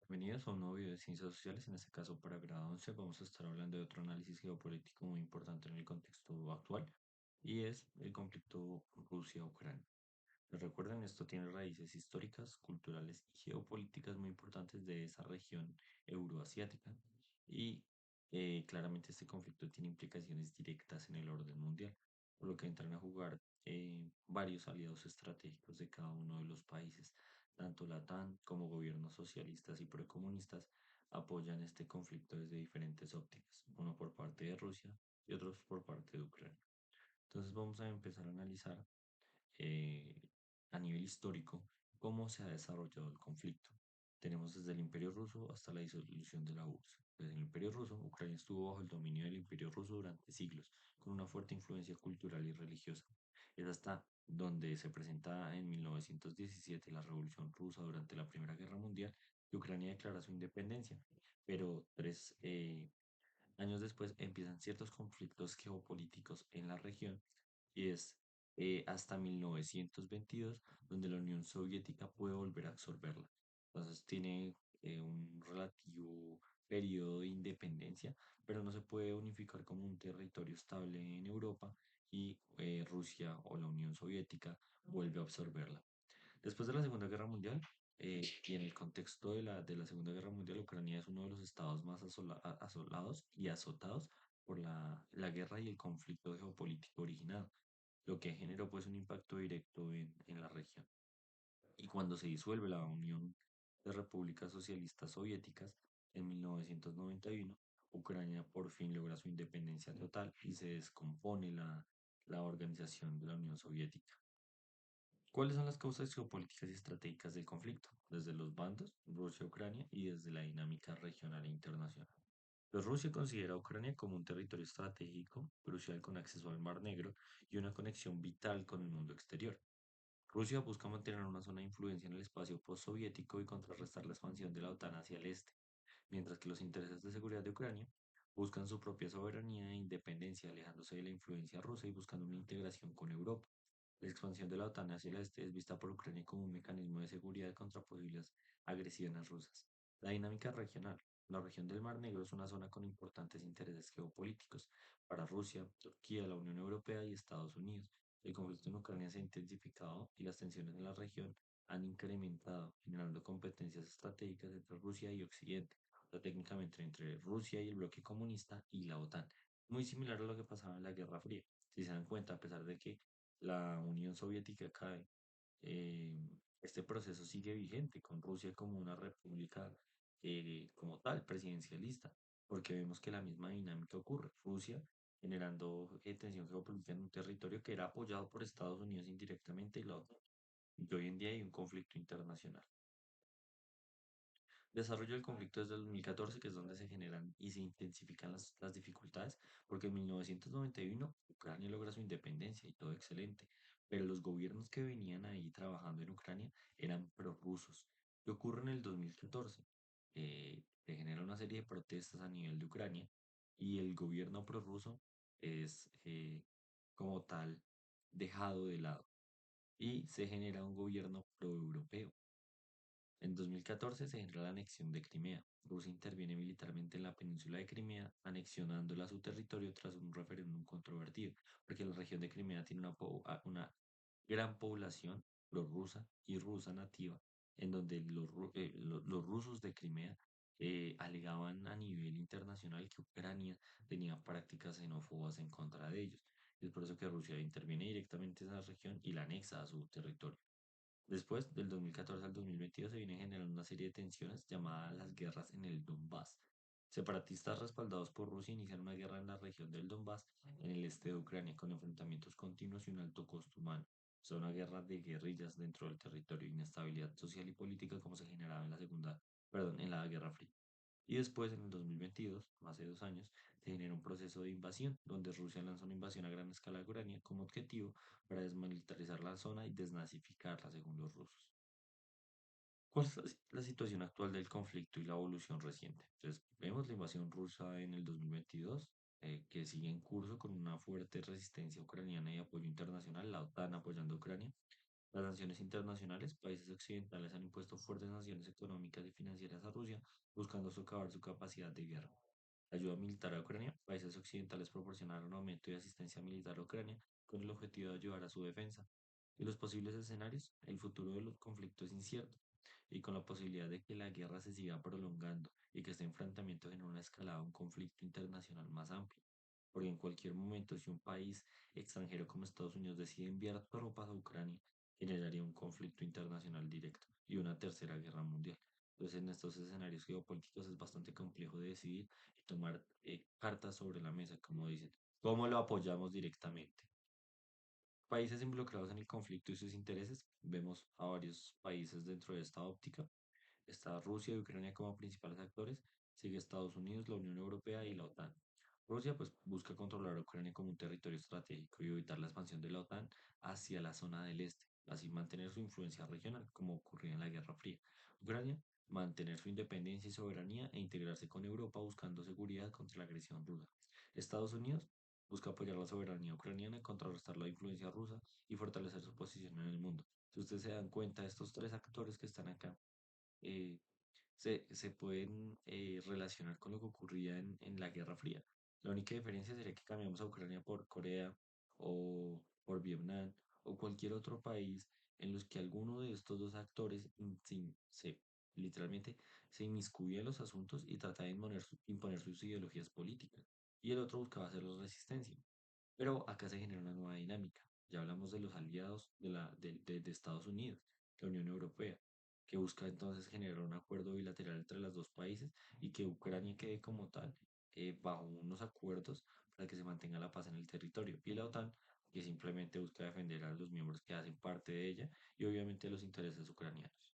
Bienvenidos a un nuevo video de ciencias sociales. En este caso, para grado 11, vamos a estar hablando de otro análisis geopolítico muy importante en el contexto actual y es el conflicto Rusia-Ucrania. Pues recuerden, esto tiene raíces históricas, culturales y geopolíticas muy importantes de esa región euroasiática y claramente este conflicto tiene implicaciones directas en el orden mundial, por lo que entran a jugar varios aliados estratégicos de cada uno de los países, tanto la OTAN como gobiernos socialistas y precomunistas apoyan este conflicto desde diferentes ópticas, uno por parte de Rusia y otros por parte de Ucrania. Entonces vamos a empezar a analizar eh, a nivel histórico cómo se ha desarrollado el conflicto. Tenemos desde el Imperio Ruso hasta la disolución de la URSS. Desde el Imperio Ruso, Ucrania estuvo bajo el dominio del Imperio Ruso durante siglos, con una fuerte influencia cultural y religiosa. Es hasta donde se presenta en 1917 la Revolución Rusa durante la Primera Guerra Mundial que Ucrania declara su independencia. Pero tres años después empiezan ciertos conflictos geopolíticos en la región y es hasta 1922 donde la Unión Soviética puede volver a absorberla. Entonces tiene un relativo periodo de independencia, pero no se puede unificar como un territorio estable en Europa y Rusia o la Unión Soviética vuelve a absorberla. Después de la Segunda Guerra Mundial, y en el contexto de la Segunda Guerra Mundial, Ucrania es uno de los estados más asolados y azotados por la guerra y el conflicto geopolítico originado, lo que generó pues un impacto directo en la región. Y cuando se disuelve la Unión de Repúblicas Socialistas Soviéticas en 1991, Ucrania por fin logra su independencia total y se descompone la organización de la Unión Soviética. ¿Cuáles son las causas geopolíticas y estratégicas del conflicto? Desde los bandos, Rusia-Ucrania, y desde la dinámica regional e internacional. Pues Rusia considera a Ucrania como un territorio estratégico, crucial con acceso al Mar Negro y una conexión vital con el mundo exterior. Rusia busca mantener una zona de influencia en el espacio postsoviético y contrarrestar la expansión de la OTAN hacia el este, mientras que los intereses de seguridad de Ucrania buscan su propia soberanía e independencia, alejándose de la influencia rusa y buscando una integración con Europa. La expansión de la OTAN hacia el este es vista por Ucrania como un mecanismo de seguridad contra posibles agresiones rusas. La dinámica regional. La región del Mar Negro es una zona con importantes intereses geopolíticos para Rusia, Turquía, la Unión Europea y Estados Unidos. El conflicto en Ucrania se ha intensificado y las tensiones en la región han incrementado, generando competencias estratégicas entre Rusia y Occidente, o sea, técnicamente entre Rusia y el bloque comunista y la OTAN. Muy similar a lo que pasaba en la Guerra Fría. Si se dan cuenta, a pesar de que la Unión Soviética cae, eh, este proceso sigue vigente con Rusia como una república como tal, presidencialista, porque vemos que la misma dinámica ocurre. Rusia generando tensión geopolítica en un territorio que era apoyado por Estados Unidos indirectamente y la OTAN. Y hoy en día hay un conflicto internacional. Desarrollo del conflicto desde el 2014, que es donde se generan y se intensifican las dificultades, porque en 1991 Ucrania logra su independencia y todo excelente, pero los gobiernos que venían ahí trabajando en Ucrania eran prorrusos. ¿Qué ocurre en el 2014? Se genera una serie de protestas a nivel de Ucrania y el gobierno prorruso es como tal dejado de lado y se genera un gobierno proeuropeo. En 2014 se genera la anexión de Crimea. Rusia interviene militarmente en la península de Crimea, anexionándola a su territorio tras un referéndum controvertido, porque la región de Crimea tiene una gran población prorrusa y rusa nativa, en donde los rusos de Crimea alegaban a nivel internacional que Ucrania tenía prácticas xenófobas en contra de ellos. Es por eso que Rusia interviene directamente en esa región y la anexa a su territorio. Después, del 2014 al 2022, se vienen generando una serie de tensiones llamadas las guerras en el Donbass. Separatistas respaldados por Rusia iniciaron una guerra en la región del Donbass, en el este de Ucrania, con enfrentamientos continuos y un alto costo humano. Son una guerra de guerrillas dentro del territorio, inestabilidad social y política como se generaba en la en la Guerra Fría. Y después, en el 2022, hace 2 años, se generó un proceso de invasión, donde Rusia lanzó una invasión a gran escala a Ucrania como objetivo para desmilitarizar la zona y desnazificarla, según los rusos. ¿Cuál es la situación actual del conflicto y la evolución reciente? Entonces, vemos la invasión rusa en el 2022, que sigue en curso con una fuerte resistencia ucraniana y apoyo internacional, la OTAN apoyando a Ucrania. Las sanciones internacionales, países occidentales han impuesto fuertes sanciones económicas y financieras a Rusia, buscando socavar su capacidad de guerra. Ayuda militar a Ucrania. Países occidentales proporcionaron aumento y asistencia militar a Ucrania con el objetivo de ayudar a su defensa. Y los posibles escenarios, el futuro del conflicto es incierto y con la posibilidad de que la guerra se siga prolongando y que este enfrentamiento genere una escalada a un conflicto internacional más amplio. Porque en cualquier momento, si un país extranjero como Estados Unidos decide enviar tropas a Ucrania, generaría un conflicto internacional directo y una tercera guerra mundial. Entonces, en estos escenarios geopolíticos es bastante complejo de decidir y tomar cartas sobre la mesa, como dicen. ¿Cómo lo apoyamos directamente? Países involucrados en el conflicto y sus intereses. Vemos a varios países dentro de esta óptica. Está Rusia y Ucrania como principales actores, sigue Estados Unidos, la Unión Europea y la OTAN. Rusia pues busca controlar a Ucrania como un territorio estratégico y evitar la expansión de la OTAN hacia la zona del este, así mantener su influencia regional, como ocurría en la Guerra Fría. Ucrania mantener su independencia y soberanía e integrarse con Europa buscando seguridad contra la agresión rusa. Estados Unidos busca apoyar la soberanía ucraniana, contrarrestar la influencia rusa y fortalecer su posición en el mundo. Si ustedes se dan cuenta, estos tres actores que están acá eh, se pueden relacionar con lo que ocurría en la Guerra Fría. La única diferencia sería que cambiamos a Ucrania por Corea o por Vietnam o cualquier otro país en los que alguno de estos dos actores literalmente se inmiscuía en los asuntos y trataba de imponer sus ideologías políticas. Y el otro buscaba hacer la resistencia. Pero acá se genera una nueva dinámica. Ya hablamos de los aliados de Estados Unidos, la Unión Europea, que busca entonces generar un acuerdo bilateral entre los dos países y que Ucrania quede como tal bajo unos acuerdos para que se mantenga la paz en el territorio. Y la OTAN, que simplemente busca defender a los miembros que hacen parte de ella y obviamente los intereses ucranianos.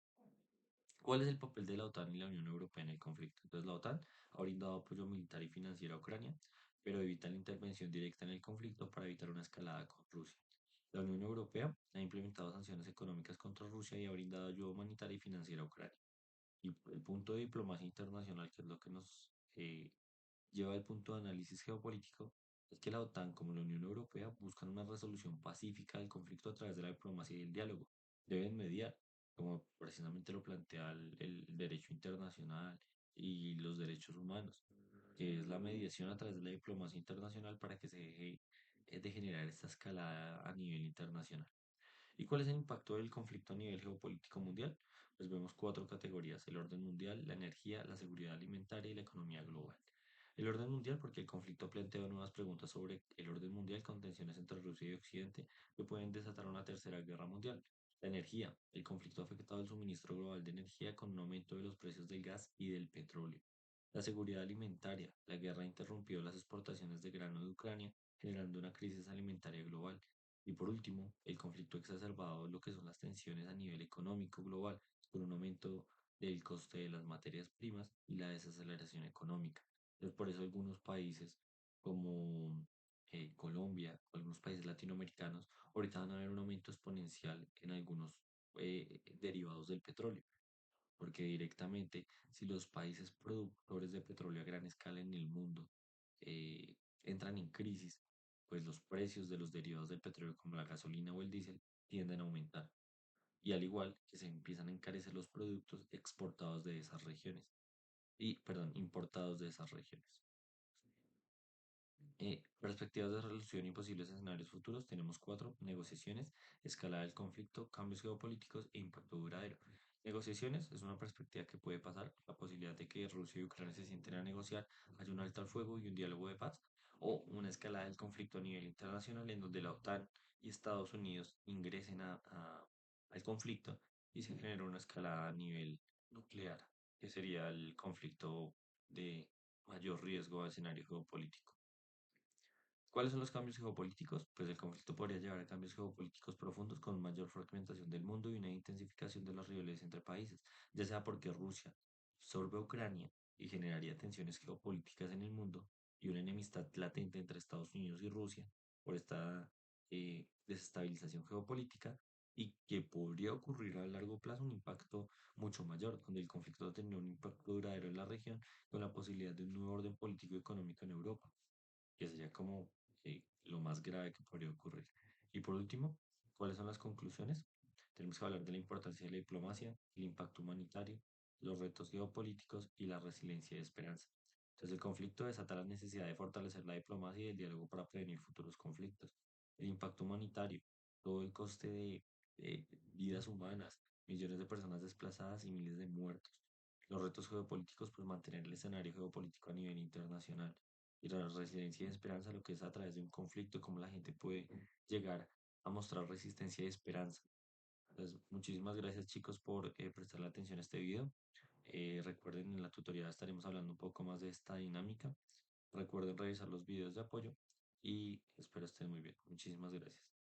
¿Cuál es el papel de la OTAN y la Unión Europea en el conflicto? Entonces, la OTAN ha brindado apoyo militar y financiero a Ucrania, pero evita la intervención directa en el conflicto para evitar una escalada con Rusia. La Unión Europea ha implementado sanciones económicas contra Rusia y ha brindado ayuda humanitaria y financiera a Ucrania. Y el punto de diplomacia internacional, que es lo que nos lleva al punto de análisis geopolítico, es que la OTAN como la Unión Europea buscan una resolución pacífica del conflicto a través de la diplomacia y el diálogo. Deben mediar, como precisamente lo plantea el derecho internacional y los derechos humanos, que es la mediación a través de la diplomacia internacional para que se deje de generar esta escalada a nivel internacional. ¿Y cuál es el impacto del conflicto a nivel geopolítico mundial? Pues vemos cuatro categorías: el orden mundial, la energía, la seguridad alimentaria y la economía global. El orden mundial, porque el conflicto plantea nuevas preguntas sobre el orden mundial con tensiones entre Rusia y Occidente que pueden desatar una tercera guerra mundial. La energía, el conflicto ha afectado el suministro global de energía con un aumento de los precios del gas y del petróleo. La seguridad alimentaria, la guerra ha interrumpido las exportaciones de grano de Ucrania, generando una crisis alimentaria global. Y por último, el conflicto ha exacerbado lo que son las tensiones a nivel económico global, con un aumento del coste de las materias primas y la desaceleración económica. Entonces, por eso algunos países como Colombia, o algunos países latinoamericanos, ahorita van a ver un aumento exponencial en algunos derivados del petróleo, porque directamente si los países productores de petróleo a gran escala en el mundo eh, entran en crisis, pues los precios de los derivados del petróleo como la gasolina o el diésel tienden a aumentar. Y al igual que se empiezan a encarecer los productos exportados de esas regiones, perdón, importados de esas regiones. Perspectivas de resolución y posibles escenarios futuros. Tenemos cuatro: negociaciones, escalada del conflicto, cambios geopolíticos e impacto duradero. Negociaciones es una perspectiva que puede pasar, la posibilidad de que Rusia y Ucrania se sienten a negociar, haya un alto al fuego y un diálogo de paz, o una escalada del conflicto a nivel internacional en donde la OTAN y Estados Unidos ingresen al conflicto y se genera una escalada a nivel nuclear, que sería el conflicto de mayor riesgo a escenario geopolítico. ¿Cuáles son los cambios geopolíticos? Pues el conflicto podría llevar a cambios geopolíticos profundos con mayor fragmentación del mundo y una intensificación de las rivalidades entre países, ya sea porque Rusia absorbe a Ucrania y generaría tensiones geopolíticas en el mundo y una enemistad latente entre Estados Unidos y Rusia por esta desestabilización geopolítica y que podría ocurrir a largo plazo un impacto mucho mayor, donde el conflicto tendría un impacto duradero en la región con la posibilidad de un nuevo orden político y económico en Europa, que sería como lo más grave que podría ocurrir. Y por último, ¿cuáles son las conclusiones? Tenemos que hablar de la importancia de la diplomacia, el impacto humanitario, los retos geopolíticos y la resiliencia y esperanza. Entonces, el conflicto desata la necesidad de fortalecer la diplomacia y el diálogo para prevenir futuros conflictos. El impacto humanitario, todo el coste de vidas humanas, millones de personas desplazadas y miles de muertos. Los retos geopolíticos, pues mantener el escenario geopolítico a nivel internacional. Y la resiliencia y esperanza, lo que es a través de un conflicto, cómo la gente puede llegar a mostrar resistencia y esperanza. Entonces, muchísimas gracias chicos por prestarle atención a este video. Recuerden, en la tutorial estaremos hablando un poco más de esta dinámica. Recuerden revisar los videos de apoyo y espero estén muy bien. Muchísimas gracias.